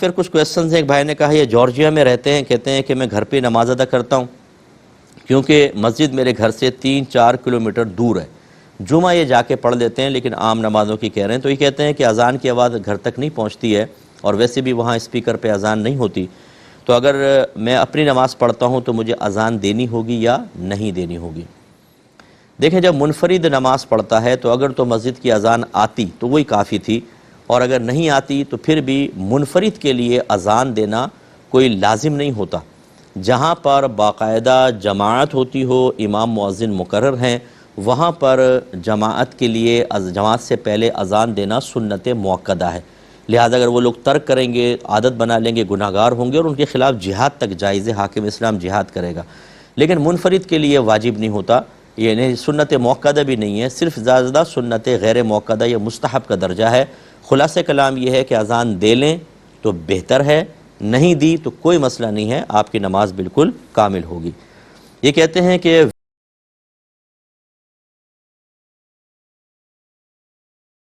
پھر کچھ کویسچنز ہیں. ایک بھائی نے کہا یہ جارجیا میں رہتے ہیں, کہتے ہیں کہ میں گھر پہ نماز ادا کرتا ہوں کیونکہ مسجد میرے گھر سے 3-4 کلومیٹر دور ہے. جمعہ یہ جا کے پڑھ لیتے ہیں لیکن عام نمازوں کی کہہ رہے ہیں. تو یہ کہتے ہیں کہ اذان کی آواز گھر تک نہیں پہنچتی ہے اور ویسے بھی وہاں اسپیکر پہ اذان نہیں ہوتی, تو اگر میں اپنی نماز پڑھتا ہوں تو مجھے اذان دینی ہوگی یا نہیں دینی ہوگی؟ دیکھیں, جب منفرد نماز پڑھتا ہے تو اگر تو مسجد کی اذان آتی تو وہی کافی تھی, اور اگر نہیں آتی تو پھر بھی منفرد کے لیے اذان دینا کوئی لازم نہیں ہوتا. جہاں پر باقاعدہ جماعت ہوتی ہو, امام مؤذن مقرر ہیں, وہاں پر جماعت کے لیے جماعت سے پہلے اذان دینا سنت مؤکدہ ہے. لہذا اگر وہ لوگ ترک کریں گے, عادت بنا لیں گے, گناہ گار ہوں گے اور ان کے خلاف جہاد تک جائز ہے, حاکم اسلام جہاد کرے گا. لیکن منفرد کے لیے واجب نہیں ہوتا, یہ سنت مؤکدہ بھی نہیں ہے, صرف زیادہ سنت غیر مؤکدہ یا مستحب کا درجہ ہے. خلاصہ کلام یہ ہے کہ اذان دے لیں تو بہتر ہے, نہیں دی تو کوئی مسئلہ نہیں ہے, آپ کی نماز بالکل کامل ہوگی. یہ کہتے ہیں کہ